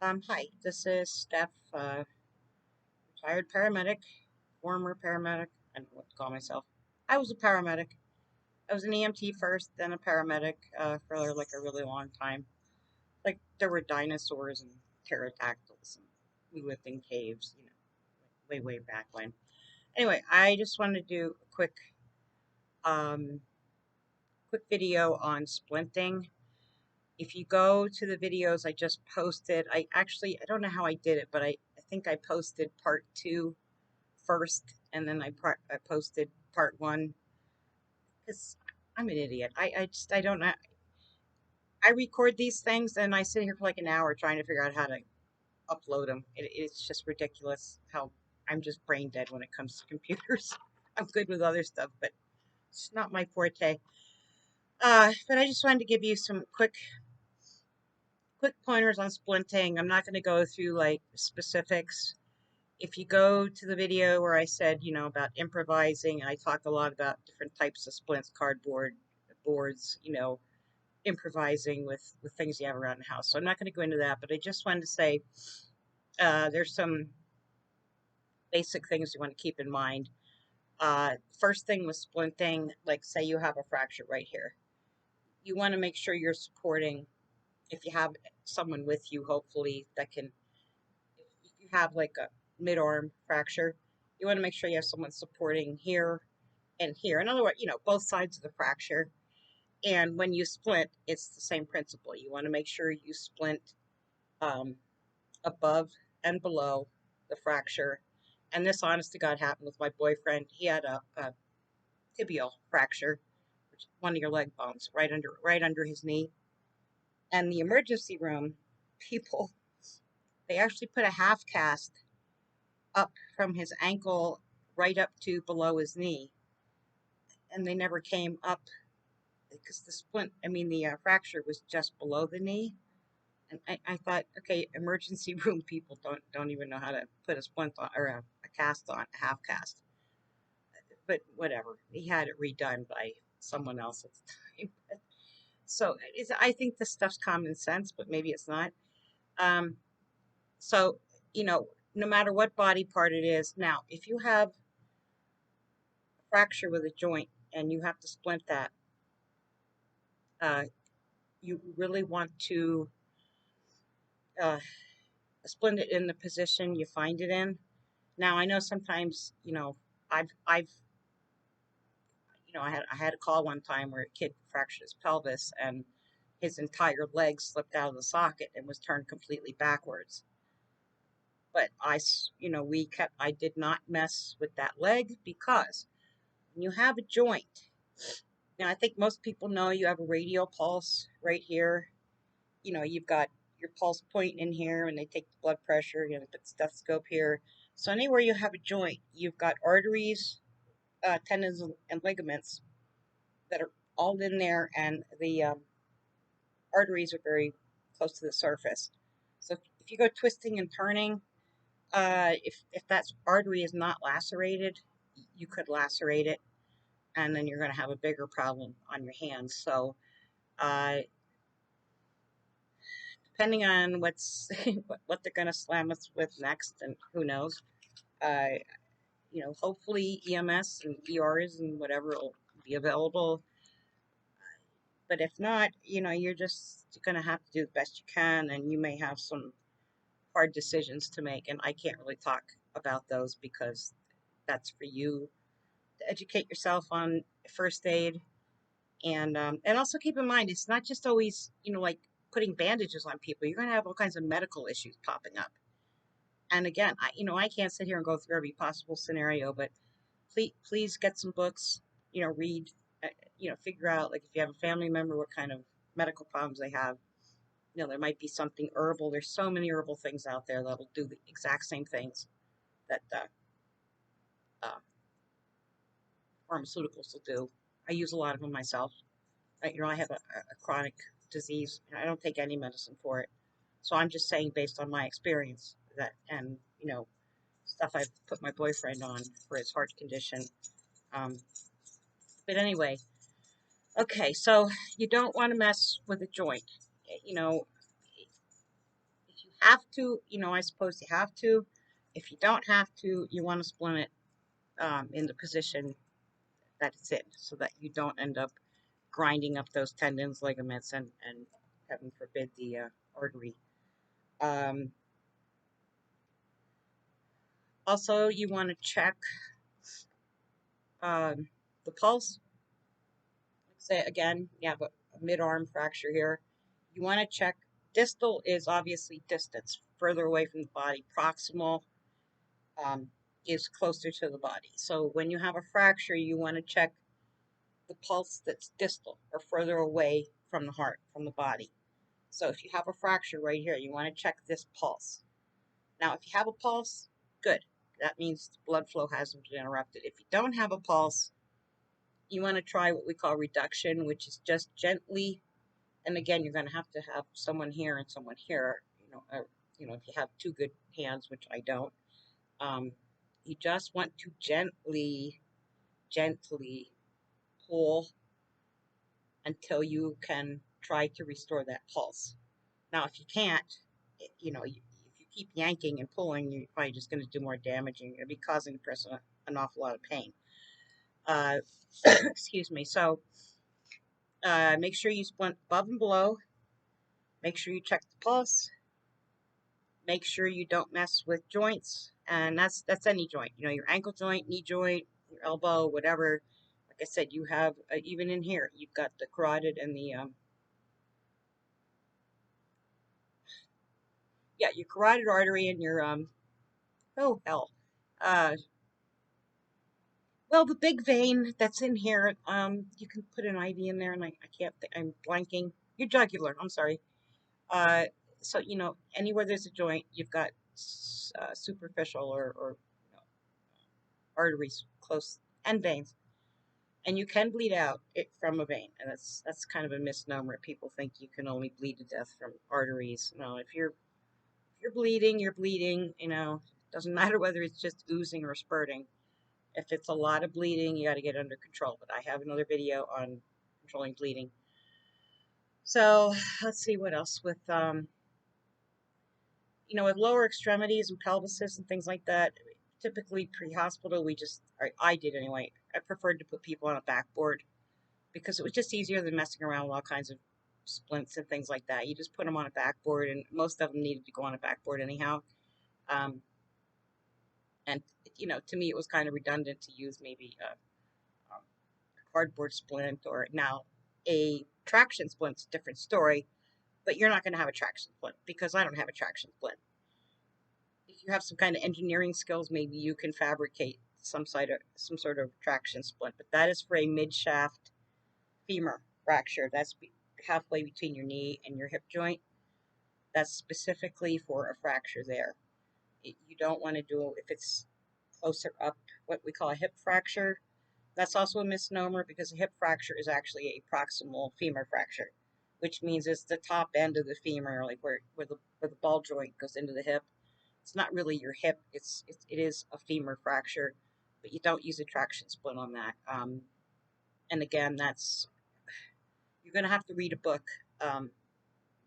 Hi, this is Steph, retired paramedic, former paramedic. I don't know what to call myself. I was a paramedic. I was an EMT first, then a paramedic for like a really long time. Like there were dinosaurs and pterodactyls, and we lived in caves, way, way back when. Anyway, I just wanted to do a um, quick video on splinting. If you go to the videos I just posted, I don't know how I did it, but I think I posted part two first, and then I posted part one because I'm an idiot. I don't know. I record these things and I sit here for like an hour trying to figure out how to upload them. It's just ridiculous how I'm just brain dead when it comes to computers. I'm good with other stuff, but it's not my forte. But I just wanted to give you some quick pointers on splinting. I'm not going to go through like specifics. If you go to the video where I said, about improvising, I talk a lot about different types of splints, cardboard boards, improvising with things you have around the house. So I'm not going to go into that, but I just wanted to say there's some basic things you want to keep in mind. First thing with splinting, like say you have a fracture right here, you want to make sure you're supporting. If you have someone with you, hopefully that can. If you have like a mid arm fracture, you want to make sure you have someone supporting here and here. In other words, both sides of the fracture. And when you splint, it's the same principle. You want to make sure you splint um, above and below the fracture. And this, honest to God, happened with my boyfriend. He had a tibial fracture, which is one of your leg bones, right under his knee. And the emergency room people, they actually put a half cast up from his ankle right up to below his knee, and they never came up because the fracture was just below the knee. And I thought, okay, emergency room people don't even know how to put a splint on or a cast on, a half cast. But whatever, he had it redone by someone else at the time. So I think this stuff's common sense, but maybe it's not. Um, so no matter what body part it is. Now, if you have a fracture with a joint and you have to splint that, uh, you really want to uh, splint it in the position you find it in. Now, I know sometimes, I've, I had a call one time where a kid fractured his pelvis and his entire leg slipped out of the socket and was turned completely backwards. But I did not mess with that leg because when you have a joint, now I think most people know you have a radial pulse right here. You've got your pulse point in here and they take the blood pressure, put the stethoscope here. So anywhere you have a joint, you've got arteries, tendons, and ligaments that are all in there, and the arteries are very close to the surface. So if you go twisting and turning, if that artery is not lacerated, you could lacerate it, and then you're going to have a bigger problem on your hands. So uh, depending on what they're going to slam us with next, and who knows, uh, hopefully EMS and ERs and whatever will be available. But if not, you're just going to have to do the best you can, and you may have some hard decisions to make. And I can't really talk about those because that's for you to educate yourself on first aid. And also keep in mind, it's not just always, like putting bandages on people. You're going to have all kinds of medical issues popping up. And again, I can't sit here and go through every possible scenario, but please get some books, read, figure out, like, if you have a family member, what kind of medical problems they have. There might be something herbal. There's so many herbal things out there that'll do the exact same things that uh, pharmaceuticals will do. I use a lot of them myself. I have a chronic disease, and I don't take any medicine for it. So I'm just saying, based on my experience, that, and stuff I've put my boyfriend on for his heart condition. Um, but anyway, okay, so you don't want to mess with a joint. You know, if you have to, I suppose you have to. If you don't have to, you want to splint it in the position that it's in, so that you don't end up grinding up those tendons, ligaments, and heaven forbid, the artery. Um, Also, you want to check the pulse. Say again, you have a mid-arm fracture here. You want to check. Distal is obviously distance, further away from the body. Proximal um, is closer to the body. So when you have a fracture, you want to check the pulse that's distal or further away from the heart, from the body. So if you have a fracture right here, you want to check this pulse. Now, if you have a pulse, good. That means blood flow hasn't been interrupted. If you don't have a pulse, you want to try what we call reduction, which is just gently. And again, you're going to have someone here and someone here. If you have two good hands, which I don't, um, you just want to gently pull until you can try to restore that pulse. Now, if you can't, if you keep yanking and pulling, you're probably just going to do more damage, and you're going to be causing the person an awful lot of pain. Excuse me. So make sure you splint above and below. Make sure you check the pulse. Make sure you don't mess with joints, and that's any joint. Your ankle joint, knee joint, your elbow, whatever. Like I said, you have even in here, you've got the carotid and the your carotid artery and your oh hell, uh, well, the big vein that's in here, you can put an IV in there, and I can't. I'm blanking. Your jugular. I'm sorry. Uh, so anywhere there's a joint, you've got superficial or arteries close and veins, and you can bleed out it from a vein, and that's kind of a misnomer. People think you can only bleed to death from arteries. No, if you're bleeding, you're bleeding. Doesn't matter whether it's just oozing or spurting. If it's a lot of bleeding, you got to get under control. But I have another video on controlling bleeding. So let's see what else with lower extremities and pelvises and things like that. Typically pre-hospital, I did anyway. I preferred to put people on a backboard because it was just easier than messing around with all kinds of splints and things like that. You just put them on a backboard, and most of them needed to go on a backboard anyhow. Um, and to me, it was kind of redundant to use maybe a cardboard splint, or now a traction splint's a different story. But you're not going to have a traction splint because I don't have a traction splint. If you have some kind of engineering skills, maybe you can fabricate some sort of traction splint. But that is for a mid-shaft femur fracture. That's halfway between your knee and your hip joint. That's specifically for a fracture there. You don't want to do, if it's closer up, what we call a hip fracture. That's also a misnomer because a hip fracture is actually a proximal femur fracture, which means it's the top end of the femur, like where the ball joint goes into the hip. It's not really your hip. It is a femur fracture, but you don't use a traction splint on that. And again, you're going to have to read a book.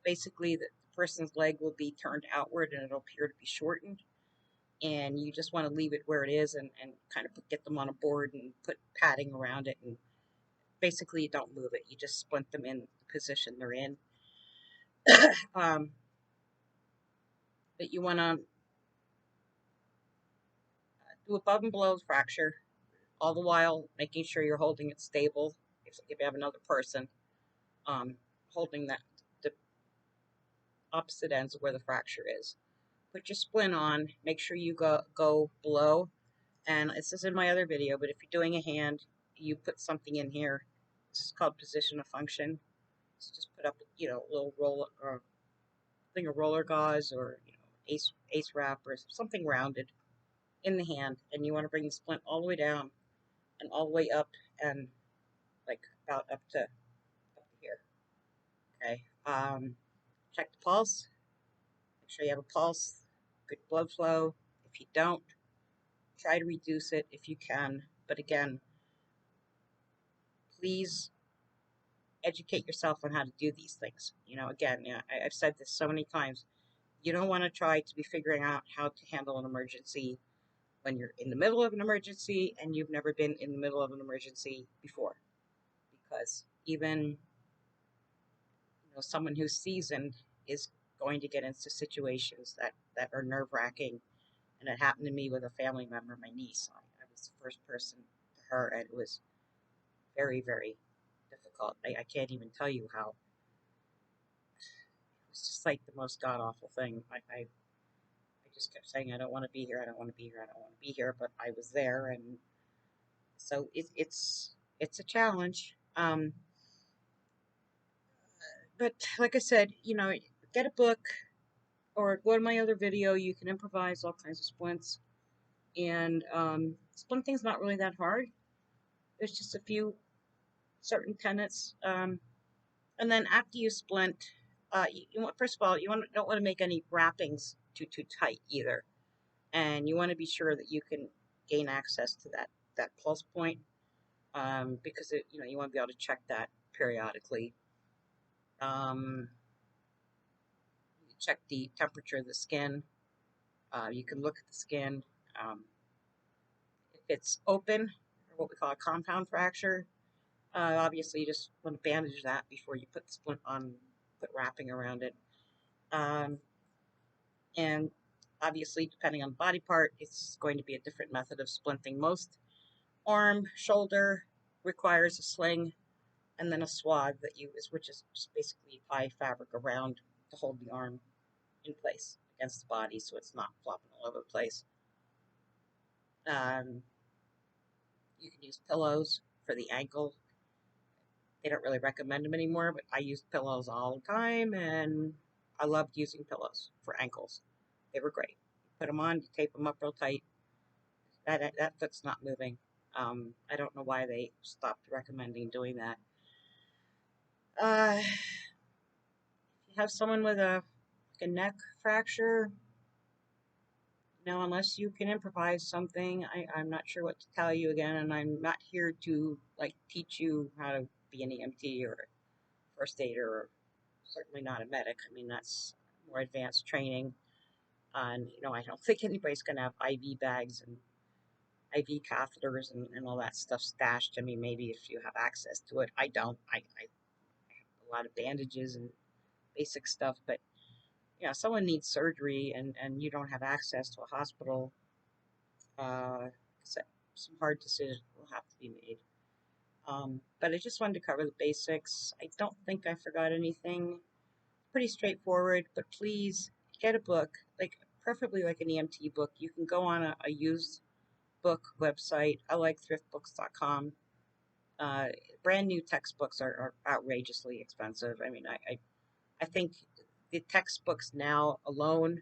Basically, the person's leg will be turned outward and it'll appear to be shortened. And you just want to leave it where it is, and kind of get them on a board and put padding around it. And basically, you don't move it. You just splint them in the position they're in. But you want to do above and below the fracture, all the while making sure you're holding it stable. If you have another person, holding the opposite ends of where the fracture is. Put your splint on. Make sure you go below. And this is in my other video, but if you're doing a hand, you put something in here. This is called position of function. So just put up, a little roller or thing of roller gauze, or ace wrap or something rounded in the hand, and you want to bring the splint all the way down and all the way up, and like about up to here. Okay. Check the pulse. Make sure you have a pulse, good blood flow. If you don't, try to reduce it if you can. But again, please educate yourself on how to do these things. Again, I've said this so many times. You don't want to try to be figuring out how to handle an emergency when you're in the middle of an emergency and you've never been in the middle of an emergency before, because even someone who's seasoned is going to get into situations that are nerve wracking. And it happened to me with a family member, my niece. I was the first person to her, and it was very, very difficult. I can't even tell you how. It was just like the most god awful thing. I just kept saying, I don't want to be here. I don't want to be here. I don't want to be here. But I was there, and so it's a challenge. But like I said, get a book or go to my other video. You can improvise all kinds of splints, and splinting's not really that hard. There's just a few certain tenets. And then after you splint, you want, first of all, don't want to make any wrappings too tight either, and you want to be sure that you can gain access to that pulse point, because you want to be able to check that periodically. Um, Check the temperature of the skin. You can look at the skin. Um, if it's open, or what we call a compound fracture, obviously you just want to bandage that before you put the splint on, put wrapping around it. Um, and obviously, depending on the body part, it's going to be a different method of splinting. Most arm, shoulder requires a sling and then a swab that you use, which is just basically tie fabric around to hold the arm in place against the body so it's not flopping all over the place. Um, you can use pillows for the ankle. They don't really recommend them anymore, but I used pillows all the time, and I loved using pillows for ankles. They were great. Put them on, you tape them up real tight. That foot's not moving. I don't know why they stopped recommending doing that. If you have someone with a neck fracture, unless you can improvise something, I'm not sure what to tell you again, and I'm not here to like teach you how to be an EMT or a first aider, or certainly not a medic. I mean, that's more advanced training. And I don't think anybody's going to have IV bags and IV catheters and all that stuff stashed. I mean, maybe if you have access to it. I don't. I have a lot of bandages and basic stuff, but someone needs surgery and you don't have access to a hospital. Uh, so some hard decisions will have to be made. But I just wanted to cover the basics. I don't think I forgot anything. Pretty straightforward, but please get a book, like preferably like an EMT book. You can go on a used book website. I like thriftbooks.com. Uh, Brand new textbooks are outrageously expensive. I mean, I think the textbooks now alone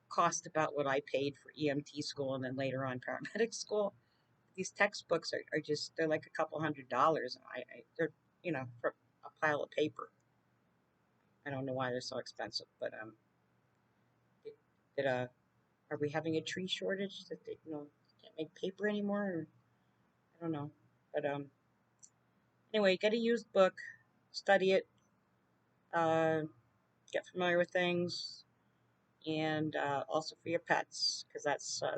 cost about what I paid for EMT school and then later on paramedic school. These textbooks are just, they're like a couple $100. They're, for a pile of paper. I don't know why they're so expensive, but did, are we having a tree shortage that they, can't make paper anymore? Or, I don't know, but anyway, get a used book, study it, uh, get familiar with things, and also for your pets, because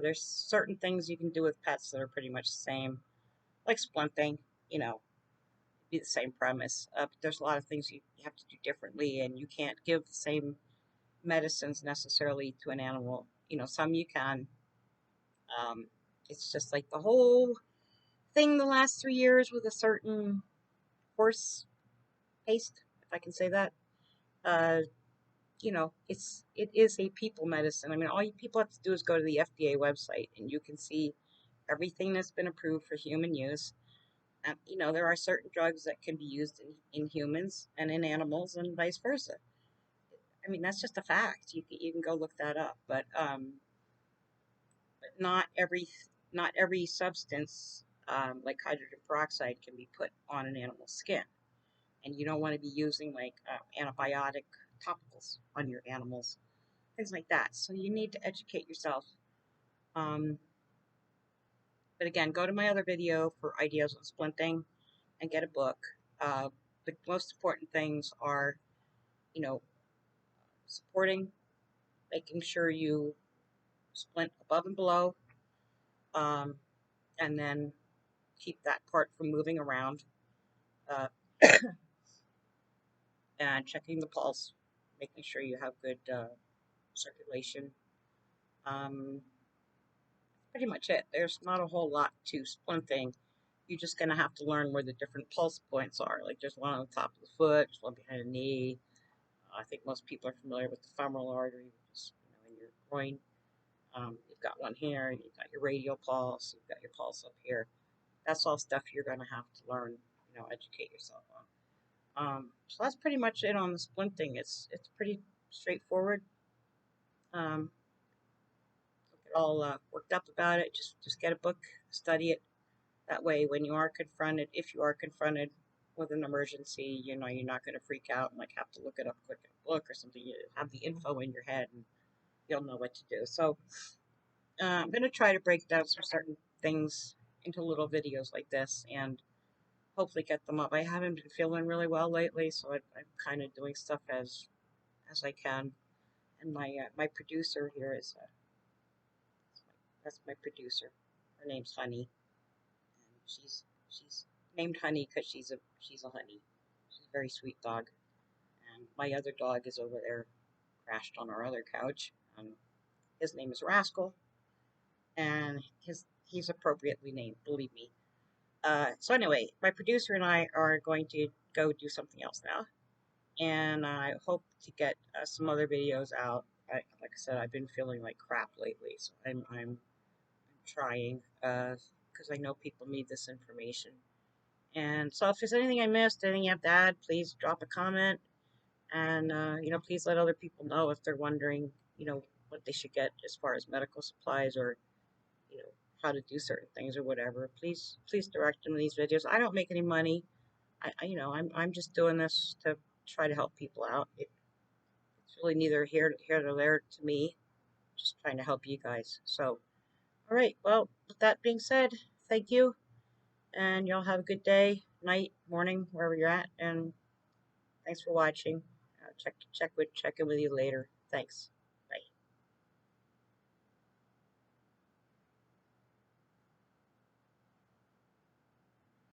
there's certain things you can do with pets that are pretty much the same, like splinting, you know, be the same premise. But there's a lot of things you have to do differently, and you can't give the same medicines necessarily to an animal. Some you can. Um, it's just like the whole thing the last 3 years with a certain horse paste, if I can say that. Uh, it is a people medicine. I mean, all you people have to do is go to the FDA website, and you can see everything that's been approved for human use. And there are certain drugs that can be used in humans and in animals, and vice versa. I mean, that's just a fact. You can go look that up, but not every substance, like hydrogen peroxide, can be put on an animal's skin, and you don't want to be using like antibiotic topicals on your animals, things like that. So you need to educate yourself. Um, but again, go to my other video for ideas on splinting and get a book. The most important things are, you know, supporting making sure you splint above and below, um, and then keep that part from moving around, uh, and checking the pulse, making sure you have good circulation. Um, Pretty much it. There's not a whole lot to splinting. You're just going to have to learn where the different pulse points are. Like there's one on the top of the foot, there's one behind the knee. I think most people are familiar with the femoral artery, which is in your groin. You've got one here, you've got your radial pulse, you've got your pulse up here. That's all stuff you're going to have to learn, educate yourself on. So that's pretty much it on the splinting. It's pretty straightforward. Um, don't get all worked up about it. Just get a book, study it. That way, when you are confronted, if you are confronted with an emergency, you're not going to freak out and like have to look it up quick in a book or something. You have the info in your head and you'll know what to do. So I'm going to try to break down some certain things into little videos like this and hopefully get them up. I haven't been feeling really well lately, so I'm kind of doing stuff as I can. And my producer here is that's my producer. Her name's Honey, and she's named Honey because she's a honey. She's a very sweet dog. And my other dog is over there, crashed on our other couch. His name is Rascal, and he's appropriately named. Believe me. So anyway, my producer and I are going to go do something else now, and I hope to get some other videos out. Like I said, I've been feeling like crap lately, so I'm trying because I know people need this information. And so if there's anything I missed, anything you have to add, please drop a comment, and please let other people know if they're wondering, what they should get as far as medical supplies or you know how to do certain things or whatever. Please direct them to these videos. I don't make any money. I'm just doing this to try to help people out. It's really neither here nor there to me. Just trying to help you guys. So, all right. Well, with that being said, thank you, and y'all have a good day, night, morning, wherever you're at, and thanks for watching. Check in with you later. Thanks.